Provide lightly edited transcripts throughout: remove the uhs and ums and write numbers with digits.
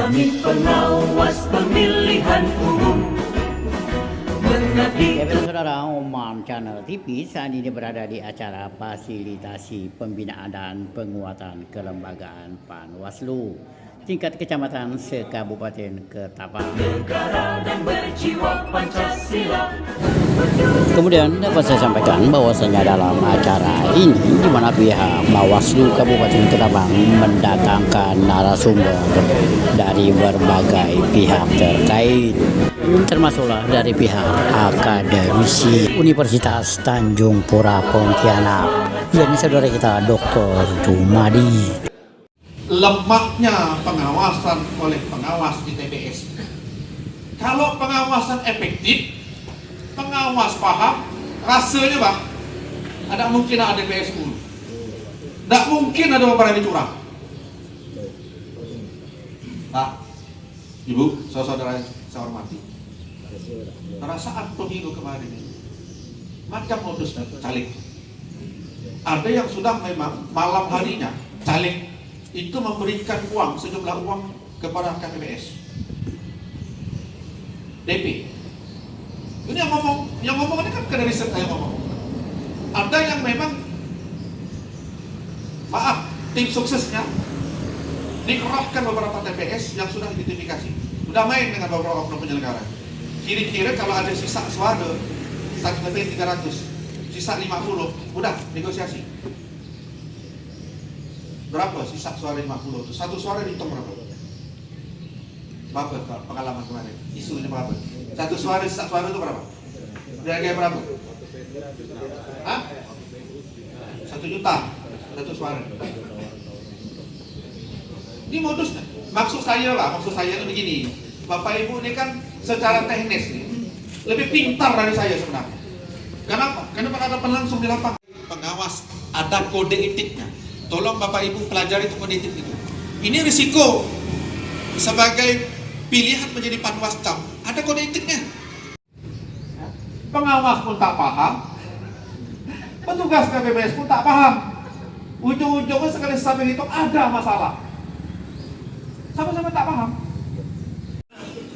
Kami pengawas pemilihan umum mengabdi. Saudara Umam Channel TV saat ini berada di acara fasilitasi pembinaan dan penguatan kelembagaan Panwaslu tingkat kecamatan se-Kabupaten Ketapang. Negara dan berjiwa Pancasila. Kemudian dapat saya sampaikan bahwasanya dalam acara ini di mana pihak Bawaslu Kabupaten Ketapang mendatangkan narasumber dari berbagai pihak terkait, termasuklah dari pihak akademisi Universitas Tanjung Pura Pontianak, yakni saudara kita Dr. Jumadi. Lemahnya pengawasan oleh pengawas di TPS. Kalau pengawasan efektif, pengawas paham, rasanya Bang, ada mungkin ada DPS dulu. Tidak mungkin ada beberapa curang. Pak, Ibu, saudara saya hormati. Pada saat pemilu kemarin ini, macam modus caleg. Ada yang sudah memang malam harinya caleg itu memberikan uang, sejumlah uang kepada KPPS DP. Ini yang ngomong ini kan dari riset saya ngomong. Ada yang memang maaf, tim suksesnya dikerahkan beberapa TPS yang sudah identifikasi, sudah main dengan beberapa oknum penyelenggara. Kira-kira kalau ada sisa suara lebih 300, sisa 50, udah negosiasi. Berapa sisa suara 50 itu? Satu suara dihitung berapa? Berapa pengalaman kemarin? Isunya berapa? Satu suara, sisa suara itu berapa? Harga berapa? Hah? 1 juta satu suara. Ini modusnya. Maksud saya itu begini. Bapak Ibu ini kan secara teknis nih lebih pintar dari saya sebenarnya. Kenapa? Karena ada pelangsung di lapangan. Pengawas ada kode etiknya. Tolong Bapak Ibu pelajari itu kode etik itu. Ini risiko sebagai pilihan menjadi panwascam, ada kode etiknya. Pengawas pun tak paham, petugas KPPS pun tak paham. Ujung-ujungnya sekali sampai itu ada masalah. Sama-sama tak paham.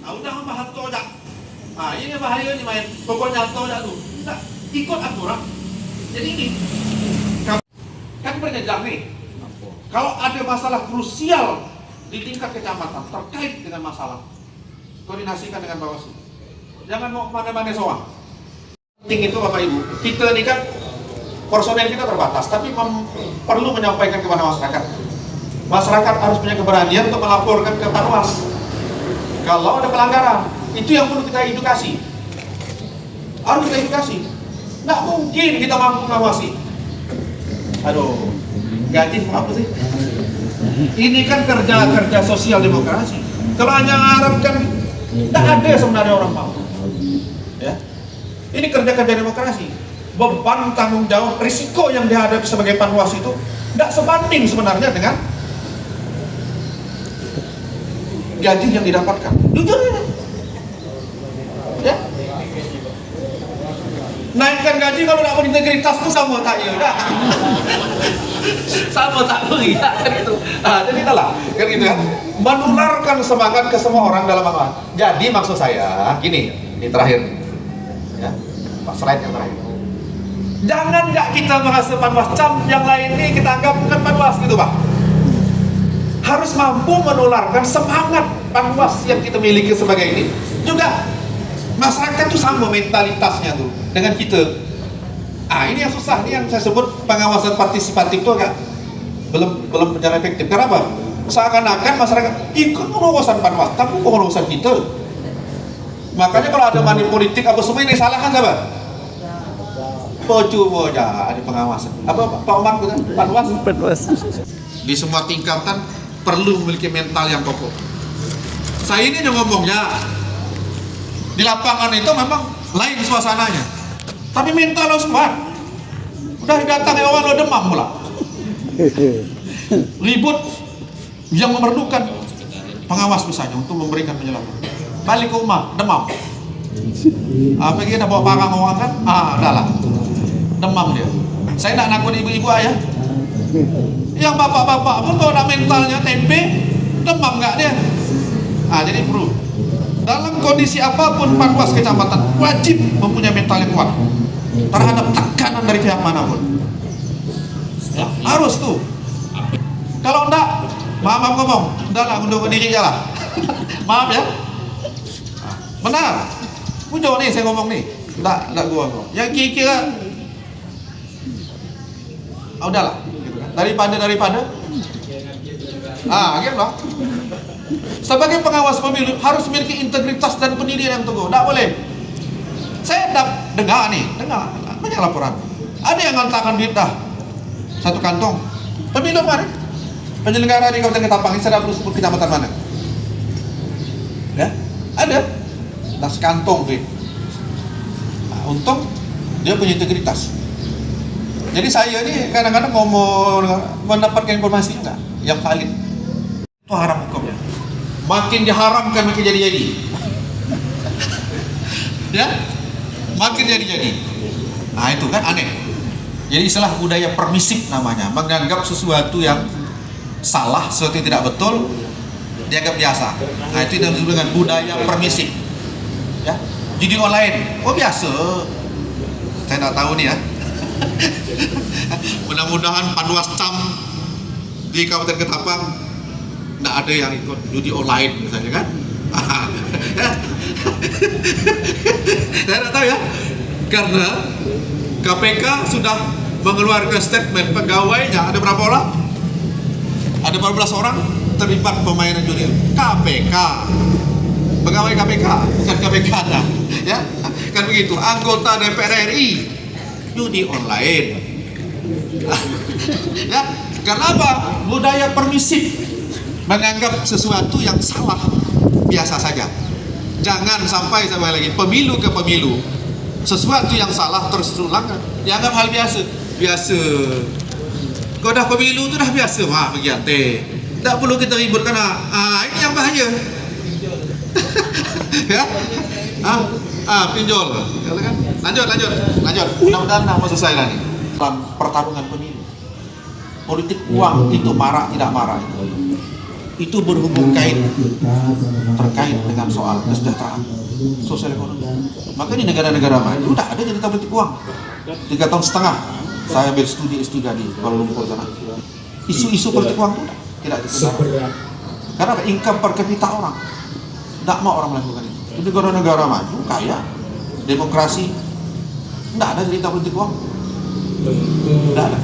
Udah membahas tojak. Ini bahaya nih main. Pokoknya tojak tuh. Kita ikut aturan. Jadi ini kan berjenjang nih. Kalau ada masalah krusial di tingkat kecamatan terkait dengan masalah, koordinasikan dengan Bawaslu. Jangan mau kemana-mana soal. Penting itu Bapak Ibu. Kita ini kan personel kita terbatas, tapi perlu menyampaikan kepada masyarakat. Masyarakat harus punya keberanian untuk melaporkan ke Panwas kalau ada pelanggaran. Itu yang perlu kita edukasi. Harus kita edukasi. Nggak mungkin kita mampu mengawasi. Aduh, gaji apa sih? Ini kan kerja sosial demokrasi. Kalau hanya mengharapkan, tidak ada sebenarnya orang mau. Ya, ini kerja demokrasi. Beban tanggung jawab, risiko yang dihadapi sebagai panwas itu tidak sebanding sebenarnya dengan gaji yang didapatkan. Jujur ini. Ya. Naikkan gaji kalau tidak berintegritas itu sama tak ya dah. Sama tak beri ya, kan itu. Jadi itulah kan gitu kan. Menularkan semangat ke semua orang dalam apa? Jadi maksud saya gini, ini terakhir. Ya. Pak slide yang terakhir. Jangan nggak kita merasa panwascam yang lain ini kita anggap bukan panwas gitu, Pak. Harus mampu menularkan semangat panwas yang kita miliki sebagai ini. Juga masyarakat tuh sama mentalitasnya tuh dengan kita. Ini yang susah, ini yang saya sebut pengawasan partisipatif tuh agak belum berjalan efektif. Kenapa? Seakan-akan masyarakat ikut pengawasan panwas, tapi bukan urusan kita. Makanya kalau ada money politik apa semua ini salah kan sahabat? Percuma aja ada pengawasan. Apa Pak Umar kan? Panwas. Di semua tingkatan perlu memiliki mental yang kokoh. Saya ini yang ngomongnya di lapangan itu memang lain suasananya, tapi mental harus kuat. Udah datang orang lo demam pula, ribut yang memerlukan pengawas misalnya untuk memberikan penjelasan. Balik ke rumah demam. Apa kita bawa barang orang kan? Udahlah, demam dia. Saya tidak nakut ibu-ibu ayah. Yang bapak-bapak pun kalau ada mentalnya tempe, demam nggak dia? Jadi perlu. Dalam kondisi apapun Panwas kecamatan wajib mempunyai mental yang kuat terhadap tekanan dari pihak manapun. Ya, harus tuh. Kalau enggak, maaf ngomong, enggak lah, undur diri aja lah. Maaf ya. Benar. Muncul nih saya ngomong nih. Enggak gua ngomong. Yang kira-kira udahlah gitu kan. Daripada gitu loh. Sebagai pengawas pemilu harus memiliki integritas dan pendirian yang teguh. Tidak boleh. Saya dengar banyak laporan. Ada yang ngantarkan duit dah satu kantong. Pemilu mana? Penyelenggara di Kabupaten Ketapang ini saya perlu sebut kecamatan mana? Ya, ada. Dah sekantong duit. Nah, untung dia punya integritas. Jadi saya ini kadang-kadang ngomong mendapatkan informasi juga yang valid. Itu haram hukumnya. Makin diharamkan makin jadi-jadi. Ya, makin jadi-jadi. Nah itu kan aneh. Jadi istilah budaya permisif namanya, menganggap sesuatu yang salah, sesuatu yang tidak betul dianggap biasa. Nah itu yang disebut dengan budaya permisif. Ya, judi online, oh biasa. Saya tidak tahu nih ya. Mudah-mudahan Panwas Cam di Kabupaten Ketapang tidak ada yang ikut judi online misalnya kan. Saya tidak tahu ya, karena KPK sudah mengeluarkan statement pegawainya ada berapa orang? Ada 14 orang terlibat permainan judi. KPK, pegawai KPK, bukan KPK dah, ya kan begitu. Anggota DPR RI judi online. Ya, karena apa? Budaya permisif, menganggap sesuatu yang salah biasa saja. Jangan sampai lagi pemilu ke pemilu sesuatu yang salah terus terulang dianggap hal biasa. Kau dah pemilu itu dah biasa mah begitu. Tak perlu kita ribut karena ini yang bahaya. Ya. Pinjol. Lanjut. Mudah-mudahan mau selesai lah nih. Dalam pertarungan pemilu, politik uang itu marah tidak marah itu berhubung terkait dengan soal kesejahteraan sosial ekonomi. Makanya negara-negara maju udah ada cerita politik uang. 3,5 tahun saya ambil studi S3 di Kuala Lumpur sana. Isu-isu politik uang itu tidak dikenal. Karena ada income per kapita orang. Tidak mau orang melakukan itu. Di negara-negara maju kaya demokrasi tidak ada cerita politik uang. Tidak ada.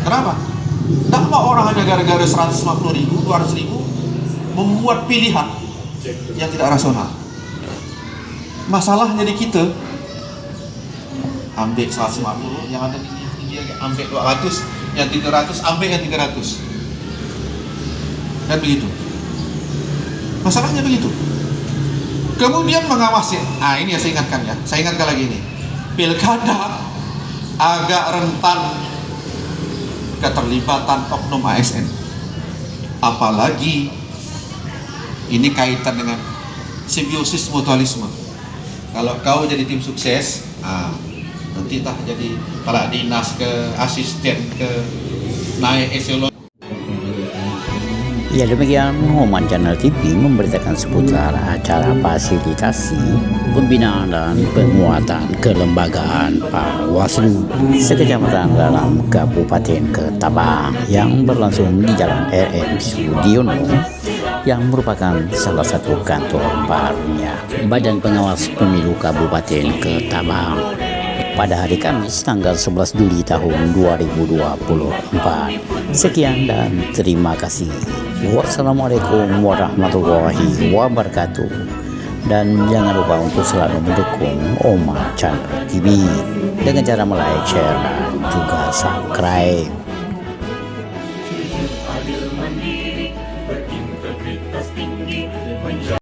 Kenapa? Tidak mau orang hanya gara-gara 150.000, 200.000 membuat pilihan yang tidak rasional. Masalahnya di kita ambil 150, yang ada tinggi ambil 200, yang 300 ambil yang 300. Dan begitu. Masalahnya begitu. Kemudian mengawasi. Ini yang saya ingatkan ya. Saya ingatkan lagi ini. Pilkada agak rentan keterlibatan oknum ASN, apalagi ini kaitan dengan simbiosis mutualisme. Kalau kau jadi tim sukses, nanti tak jadi kepala dinas ke asisten ke naik eselon. Ya demikian Homan Channel TV memberitakan seputar acara fasilitasi pembinaan dan penguatan kelembagaan Panwaslu sekecamatan dalam Kabupaten Ketapang yang berlangsung di Jalan RM Sudiono yang merupakan salah satu kantor barunya Badan Pengawas Pemilu Kabupaten Ketapang pada hari Kamis tanggal 11 Juli tahun 2024. Sekian dan terima kasih. Wassalamualaikum warahmatullahi wabarakatuh. Dan jangan lupa untuk selalu mendukung Homan Channel TV dengan cara like, share, dan juga subscribe.